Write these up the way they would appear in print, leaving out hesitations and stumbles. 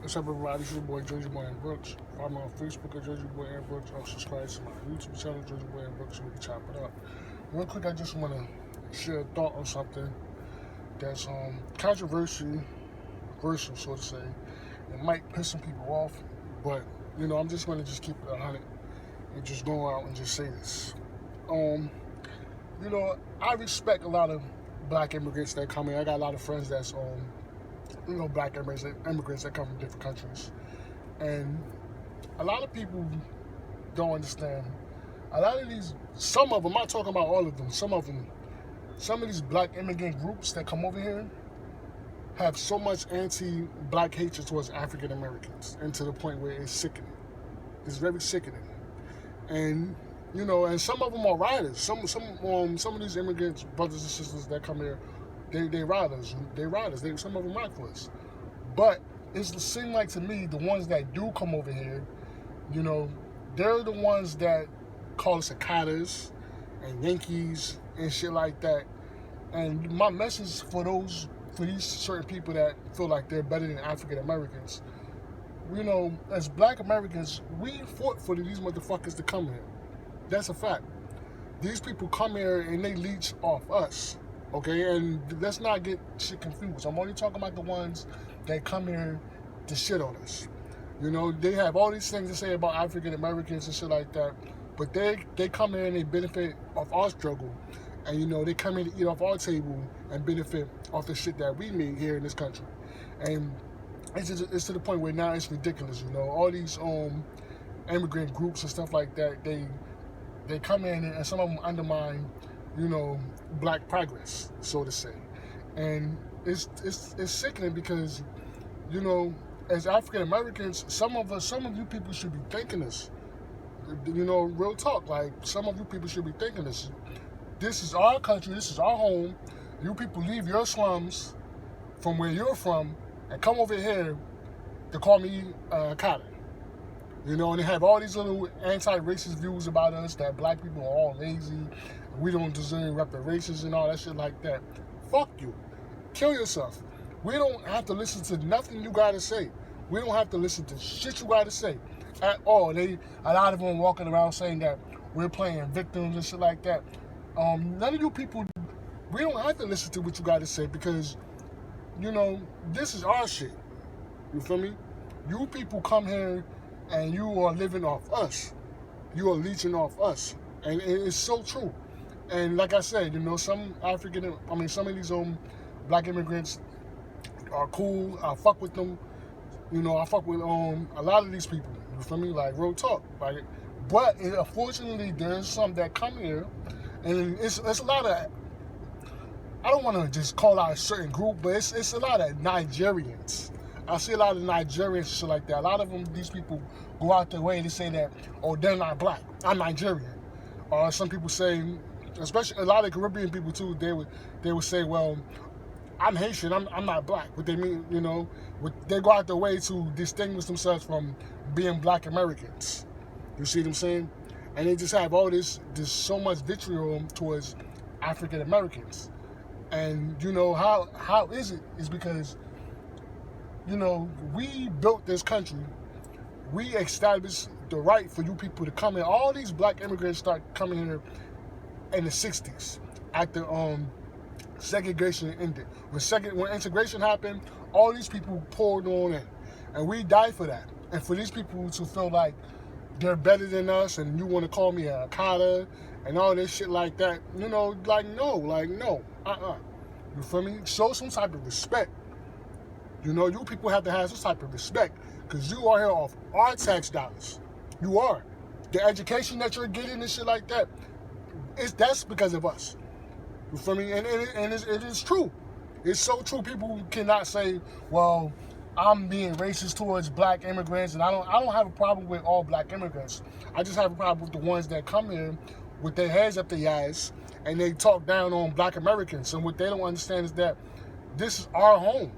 What's up, everybody? It's your boy, Jersey Boy and Brooks. Follow me on Facebook at Jersey Boy and Brooks. Also subscribe to my YouTube channel, Jersey Boy and Brooks, so we can chop it up. Real quick, I just want to share a thought on something that's controversial, so to say. It might piss some people off, but, I'm just going to just keep it 100 and just go out and just say this. I respect a lot of black immigrants that come here. I got a lot of friends that's, black immigrants that come from different countries. And a lot of people don't understand. A lot of these, some of them, I'm not talking about all of them, some of these black immigrant groups that come over here have so much anti-black hatred towards African Americans, and to the point where it's sickening. It's very sickening. And, and some of them are riders. Some of these immigrants, brothers and sisters that come here, they riders. Some of them rock for us. But it seems like to me, the ones that do come over here, they're the ones that call us Cicadas and Yankees and shit like that. And my message for these certain people that feel like they're better than African Americans, as black Americans, we fought for these motherfuckers to come here. That's a fact. These people come here and they leech off us. Okay, and let's not get shit confused. I'm only talking about the ones that come here to shit on us. They have all these things to say about African Americans and shit like that, but they come here and they benefit off our struggle, and they come here to eat off our table and benefit off the shit that we made here in this country. And it's to the point where now it's ridiculous. All these immigrant groups and stuff like that, they come in and some of them undermine black progress, so to say. And it's sickening because, as African Americans, some of you people should be thanking us. Real talk, like some of you people should be thanking us. This is our country, this is our home. You people leave your slums from where you're from and come over here to call me Carter. And they have all these little anti-racist views about us, that black people are all lazy, we don't deserve reparations and all that shit like that. Fuck you. Kill yourself. We don't have to listen to nothing you gotta say. We don't have to listen to shit you gotta say at all. A lot of them walking around saying that we're playing victims and shit like that. None of you people, we don't have to listen to what you gotta say because, this is our shit. You feel me? You people come here and you are living off us. You are leeching off us. And it's so true. And like I said, some of these black immigrants are cool. I fuck with them. I fuck with a lot of these people. You feel me? Like real talk. Like, but unfortunately, there's some that come here, and it's a lot of. I don't want to just call out a certain group, but it's a lot of Nigerians. I see a lot of Nigerians and shit like that. A lot of them, these people go out their way to say that, oh, they're not black, I'm Nigerian. Or some people say, especially a lot of Caribbean people too, they would say, well, I'm Haitian, I'm not black. What they mean, they go out their way to distinguish themselves from being black Americans. You see what I'm saying? And they just have all this so much vitriol towards African Americans. And how is it? Is because we built this country. We established the right for you people to come in. All these black immigrants start coming here in the 60s after segregation ended. When integration happened, all these people poured on in. And we died for that. And for these people to feel like they're better than us and you want to call me a Carter and all this shit like that, no. You feel me? Show some type of respect. You people have to have some type of respect because you are here off our tax dollars. You are. The education that you're getting and shit like that, that's because of us. You feel me? And it is true. It's so true. People cannot say, well, I'm being racist towards black immigrants, and I don't have a problem with all black immigrants. I just have a problem with the ones that come here with their heads up their ass and they talk down on black Americans. And what they don't understand is that this is our home.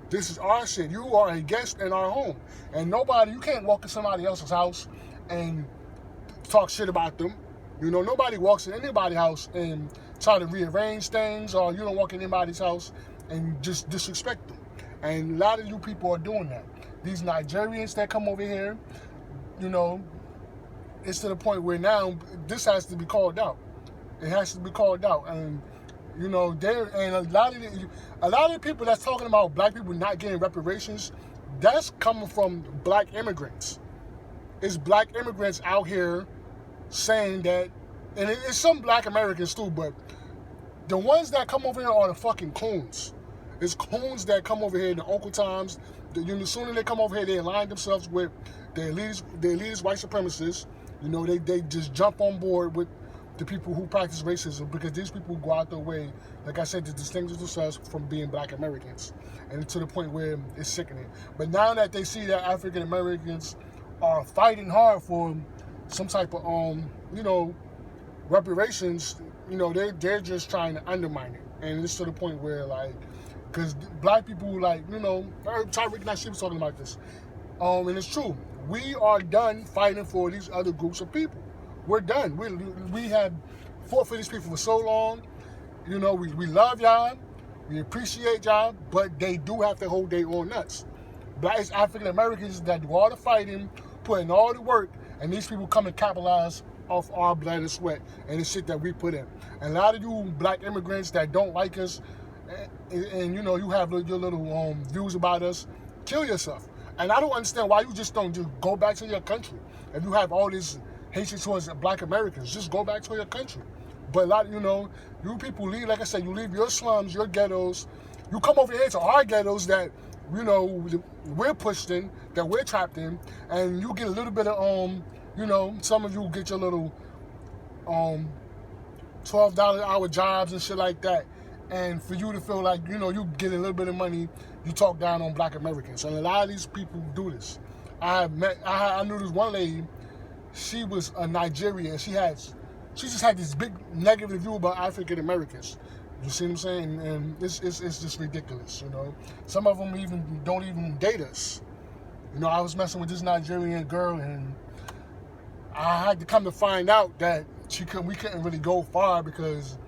This is our shit. You are a guest in our home. And you can't walk in somebody else's house and talk shit about them. Nobody walks in anybody's house and try to rearrange things, or you don't walk in anybody's house and just disrespect them. And a lot of you people are doing that. these Nigerians that come over here, you know, it's to the point where now this has to be called out. It has to be called out, and you know, a lot of the people that's talking about black people not getting reparations, that's coming from black immigrants. It's black immigrants out here saying that, and it's some black Americans too, but the ones that come over here are the fucking coons. It's coons that come over here, the Uncle Toms. As soon as they come over here, they align themselves with the elitist white supremacists. You know, they just jump on board with the people who practice racism, because these people go out their way, like I said, to distinguish themselves from being black Americans, and to the point where it's sickening. But now that they see that African Americans are fighting hard for some type of you know, reparations, you know, they're just trying to undermine it, and it's to the point where, like, because black people, like, you know, Tyreek Nasheed was talking about this, and it's true. We are done fighting for these other groups of people. We're done. We have fought for these people for so long. You know, we love y'all. We appreciate y'all, but they do have to hold their own nuts. Black African Americans that do all the fighting, put in all the work, and these people come and capitalize off our blood and sweat and the shit that we put in. And a lot of you black immigrants that don't like us, and you know, you have your little views about us, kill yourself. And I don't understand why you just don't just go back to your country. If you have all this hatred towards black Americans, just go back to your country. But a lot, you know, you people leave, like I said, you leave your slums, your ghettos, you come over here to our ghettos that, you know, we're pushed in, that we're trapped in, and you get a little bit of, you know, some of you get your little $12 an hour jobs and shit like that. And for you to feel like, you know, you get a little bit of money, you talk down on black Americans. And a lot of these people do this. I knew this one lady. She was a Nigerian. She just had this big negative view about African Americans. You see what I'm saying? And it's just ridiculous, you know. Some of them don't even date us. You know, I was messing with this Nigerian girl, and I had to come to find out that we couldn't really go far because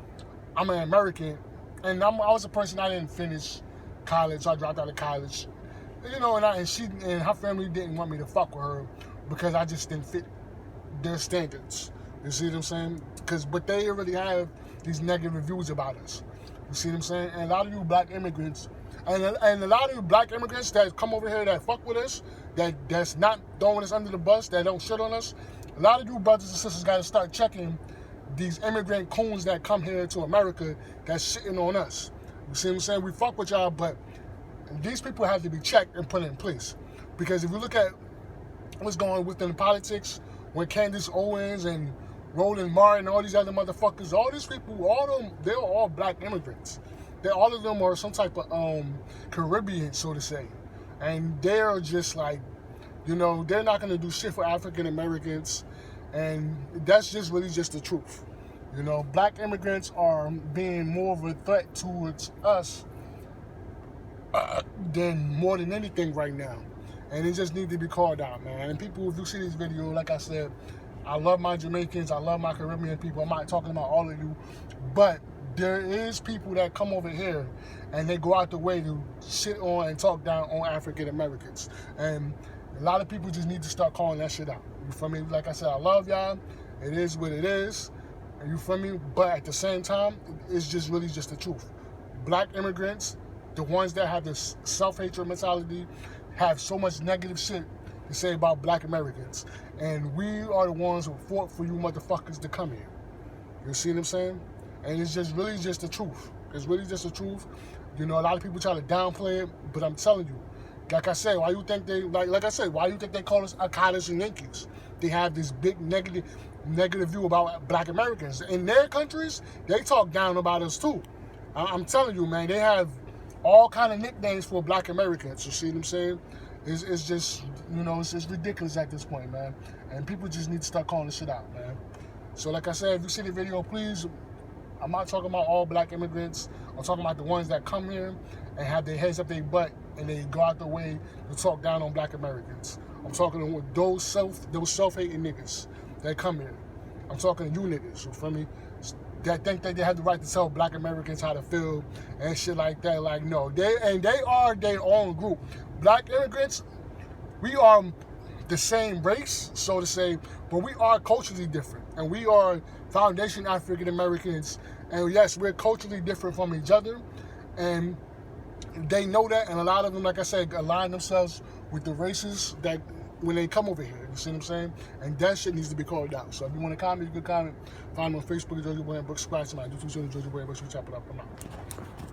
I'm an American, and I was a person, I didn't finish college, so I dropped out of college. You know, and her family didn't want me to fuck with her because I just didn't fit their standards. You see what I'm saying? But they already have these negative reviews about us. You see what I'm saying? And a lot of you black immigrants, and a lot of you black immigrants that come over here that fuck with us, that's not throwing us under the bus, that don't shit on us, a lot of you brothers and sisters got to start checking these immigrant coons that come here to America that's shitting on us. You see what I'm saying? We fuck with y'all, but these people have to be checked and put in place. Because if you look at what's going on within politics, when Candace Owens and Roland Martin and all these other motherfuckers, all these people, all of them, they're all black immigrants. All of them are some type of Caribbean, so to say. And they're just like, you know, they're not going to do shit for African Americans. And that's just really just the truth. You know, black immigrants are being more of a threat towards us than more than anything right now. And it just needs to be called out, man. And people, if you see this video, like I said, I love my Jamaicans, I love my Caribbean people. I'm not talking about all of you, but there is people that come over here and they go out the way to shit on and talk down on African Americans. And a lot of people just need to start calling that shit out. You feel me? Like I said, I love y'all. It is what it is. And you feel me? But at the same time, it's just really just the truth. Black immigrants, the ones that have this self-hatred mentality, have so much negative shit to say about black Americans. And we are the ones who fought for you motherfuckers to come here. You see what I'm saying? And it's just really just the truth. It's really just the truth. You know, a lot of people try to downplay it, but I'm telling you, like I said, why you think they, like I said, why you think they call us Akadas and Yankees? They have this big negative view about black Americans. In their countries, they talk down about us too. I'm telling you, man, they have all kind of nicknames for black Americans. You see what I'm saying? It's just, you know, it's just ridiculous at this point, man. And people just need to start calling this shit out, man. So like I said, if you see the video, please, I'm not talking about all black immigrants. I'm talking about the ones that come here and have their heads up their butt and they go out the way to talk down on black Americans. I'm talking to those self-hating niggas that come here. I'm talking to you niggas, you feel me? That think that they have the right to tell black Americans how to feel and shit like that. Like, no, they are their own group. Black immigrants, we are the same race, so to say, but we are culturally different, and we are foundation African Americans, and yes, we're culturally different from each other, and they know that, and a lot of them, like I said, align themselves with the races that when they come over here. You see what I'm saying? And that shit needs to be called out. So if you want to comment, you can comment. Find me on Facebook, Georgia Boy, and book, subscribe to my YouTube channel, Georgia Boy, and chop it up. I'm out.